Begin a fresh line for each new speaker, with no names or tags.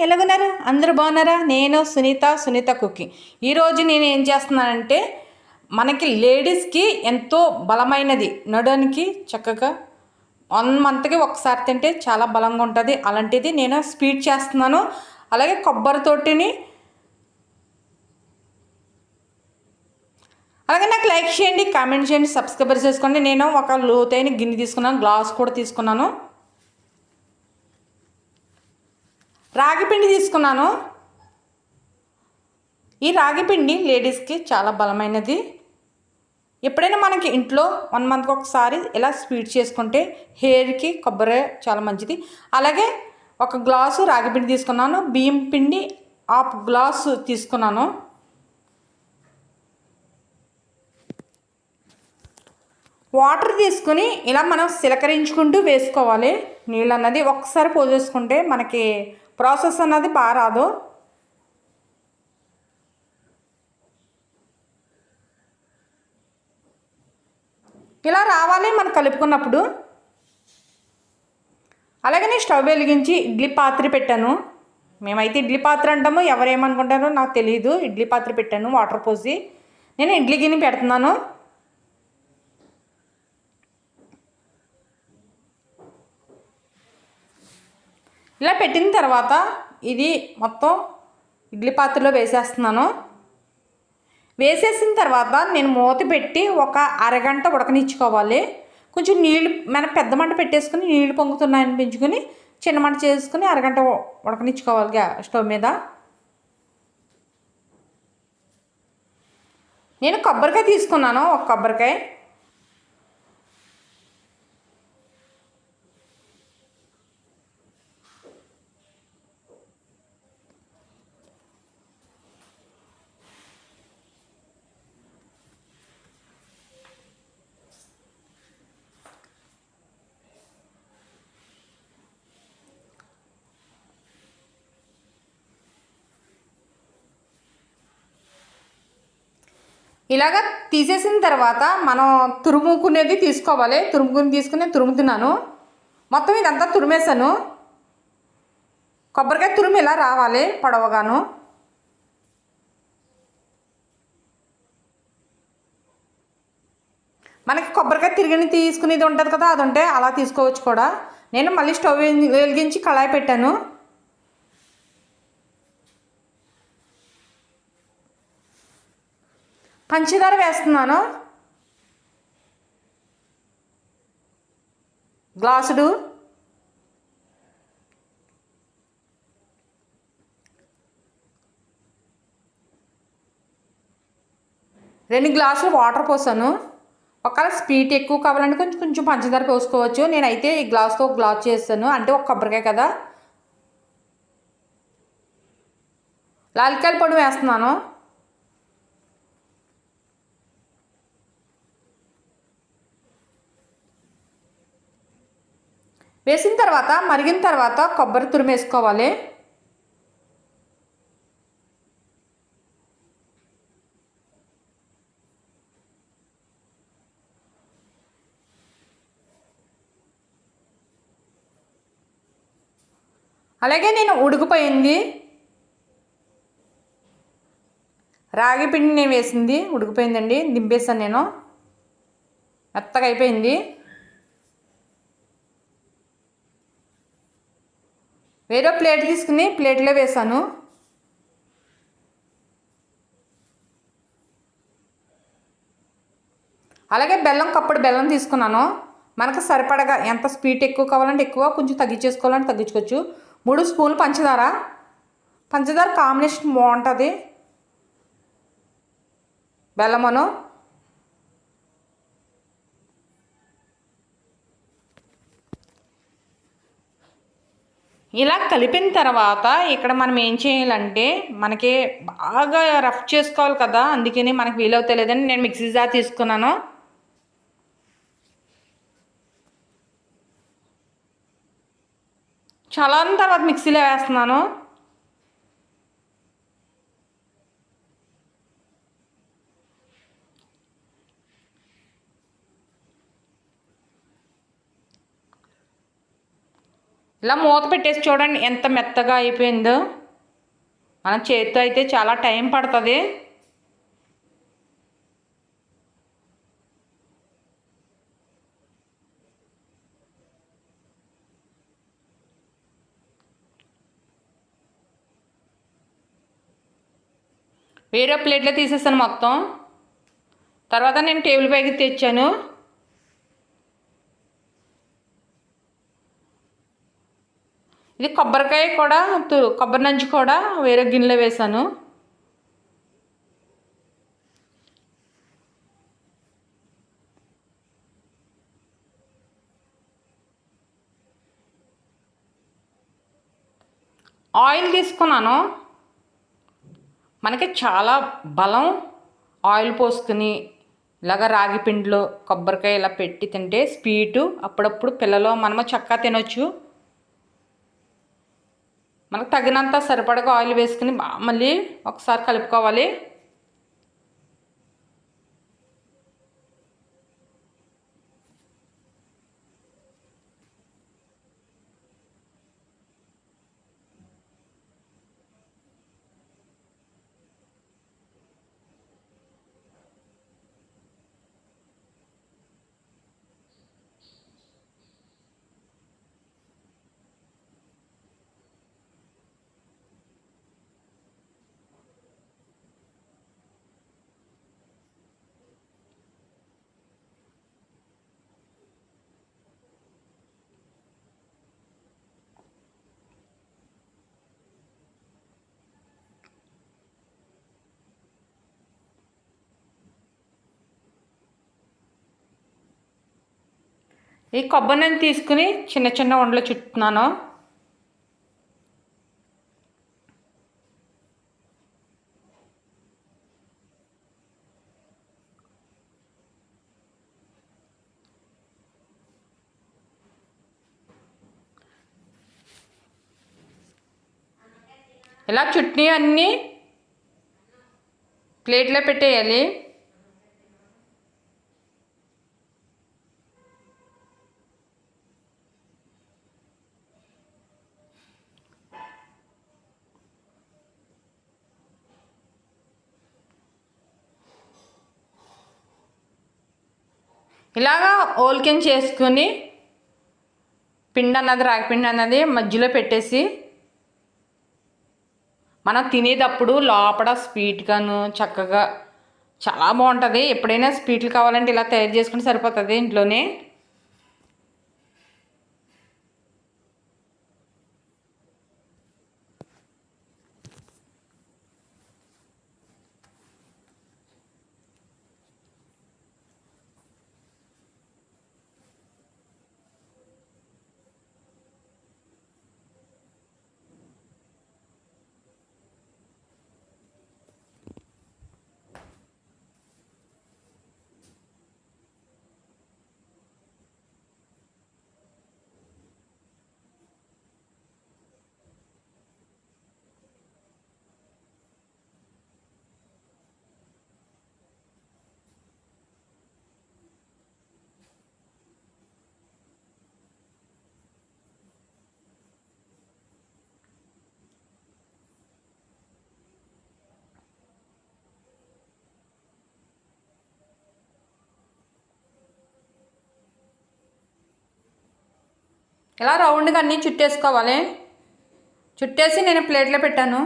ఎలాగున్నారు? అందరూ బాగున్నారా? నేను సునీత కుకింగ్. ఈరోజు నేను ఏం చేస్తున్నానంటే మనకి లేడీస్కి ఎంతో బలమైనది, నడడానికి చక్కగా 1 మంత్కి ఒకసారి తింటే చాలా బలంగా ఉంటుంది. అలాంటిది నేను స్వీట్ చేస్తున్నాను. అలాగే కొబ్బరితోటిని. అలాగే నాకు లైక్ చేయండి, కామెంట్ చేయండి, సబ్స్క్రైబర్ చేసుకోండి. నేను ఒక లోతైన గిన్నె తీసుకున్నాను, గ్లాస్ కూడా తీసుకున్నాను, రాగి పిండి తీసుకున్నాను. ఈ రాగి పిండి లేడీస్కి చాలా బలమైనది. ఎప్పుడైనా మనకి ఇంట్లో 1 మంత్కి ఒకసారి ఇలా స్వీట్ చేసుకుంటే హెయిర్కి కొబ్బరి చాలా మంచిది. అలాగే ఒక గ్లాసు రాగి పిండి తీసుకున్నాను, బియ్యం పిండి 1/2 గ్లాసు తీసుకున్నాను. వాటర్ తీసుకుని ఇలా మనం సిలకరించుకుంటూ వేసుకోవాలి. నీళ్ళు అన్నది ఒకసారి పోసేసుకుంటే మనకి ప్రాసెస్ అన్నది బాగా రాదు. ఇలా రావాలి మనం కలుపుకున్నప్పుడు. అలాగే నేను స్టవ్ వెలిగించి ఇడ్లీ పాత్ర పెట్టాను. మేమైతే ఇడ్లీ పాత్ర అంటాము, ఎవరేమనుకుంటారో నాకు తెలియదు. ఇడ్లీ పాత్ర పెట్టాను, వాటర్ పోసి నేను ఇడ్లీ గిన్నె పెడుతున్నాను. ఇలా పెట్టిన తర్వాత ఇది మొత్తం ఇడ్లీ పాత్రలో వేసేస్తున్నాను. వేసేసిన తర్వాత నేను మూత పెట్టి ఒక అరగంట ఉడకనిచ్చుకోవాలి. కొంచెం నీళ్ళు మనం పెద్ద మంట పెట్టేసుకుని నీళ్ళు పొంగుతున్నాయని పెంచుకొని చిన్న మంట చేసుకుని అరగంట ఉడకనిచ్చుకోవాలి స్టవ్ మీద. నేను కొబ్బరికాయ తీసుకున్నాను, ఒక కొబ్బరికాయ. ఇలాగ తీసేసిన తర్వాత మనం తురుముకునేది తీసుకోవాలి. తీసుకుని తురుముతున్నాను. మొత్తం ఇదంతా తురిమేసాను. కొబ్బరికాయ తురుము ఇలా రావాలి పొడవగాను. మనకి కొబ్బరికాయ తిరిగిని తీసుకునేది ఉంటుంది కదా, అది ఉంటే అలా తీసుకోవచ్చు కూడా. నేను మళ్ళీ స్టవ్ వెలిగించి కళాయి పెట్టాను. పంచదార వేస్తున్నాను, గ్లాసుడు. 2 గ్లాసులు వాటర్ పోసాను. ఒకవేళ స్వీట్ ఎక్కువ కావాలంటే కొంచెం పంచదార పోసుకోవచ్చు. నేనైతే ఈ గ్లాస్తో ఒక గ్లాస్ చేస్తాను, అంటే ఒక కొబ్బరికాయ కదా. లాలికాయల పొడి వేస్తున్నాను. వేసిన తర్వాత మరిగిన తర్వాత కొబ్బరి తురుము వేసుకోవాలి. అలాగే నేను ఉడికిపోయింది రాగి పిండి నేను వేసింది ఉడికిపోయిందండి. దింపేసాను, నేను మెత్తగా అయిపోయింది. వేరే ప్లేట్ తీసుకుని ప్లేట్లో వేసాను. అలాగే కప్పుడు బెల్లం తీసుకున్నాను. మనకు సరిపడగా ఎంత స్వీట్ ఎక్కువ కావాలంటే ఎక్కువ, కొంచెం తగ్గించేసుకోవాలంటే తగ్గించుకోవచ్చు. 3 స్పూన్లు పంచదార కాంబినేషన్ బాగుంటుంది. బెల్లమును ఇలా కలిపిన తర్వాత ఇక్కడ మనం ఏం చేయాలంటే మనకి బాగా రఫ్ చేసుకోవాలి కదా, అందుకని మనకు వీలవుతలేదని నేను మిక్సీ జార్ తీసుకున్నాను. చల్లారిన తర్వాత మిక్సీలో వేస్తున్నాను. ఇలా మూత పెట్టేసి చూడండి ఎంత మెత్తగా అయిపోయిందో. మన చేతితో అయితే చాలా టైం పడుతుంది. వేరే ప్లేట్లో తీసేసాను మొత్తం. తర్వాత నేను టేబుల్ పైకి తెచ్చాను. ఇది కొబ్బరికాయ కూడా, కొబ్బరి నంచి కూడా వేరే గిన్నెలో వేసాను. ఆయిల్ తీసుకున్నాను. మనకి చాలా బలం. ఆయిల్ పోసుకుని ఇలాగ రాగి పిండిలో కొబ్బరికాయ ఇలా పెట్టి తింటే స్వీటు. అప్పుడప్పుడు పిల్లలు మనము చక్కగా తినొచ్చు. మనకు తగినంత సరిపడగా ఆయిల్ వేసుకుని మళ్ళీ ఒకసారి కలుపుకోవాలి. ఈ కొబ్బరిని తీసుకుని చిన్న చిన్న ఉండలు చుట్టుతున్నాను. ఇలా చుట్నీ అన్నీ ప్లేట్లో పెట్టేయాలి. ఇలాగా ఓల్కెన్ చేసుకుని పిండి అన్నది, రాగి పిండి అన్నది మధ్యలో పెట్టేసి మనం తినేటప్పుడు లోపల స్వీట్గాను చక్కగా చాలా బాగుంటుంది. ఎప్పుడైనా స్వీట్లు కావాలంటే ఇలా తయారు చేసుకుని సరిపోతుంది ఇంట్లోనే. ఇలా రౌండ్గా అన్నీ చుట్టేసుకోవాలి. చుట్టేసి నేను ప్లేట్లో పెట్టాను.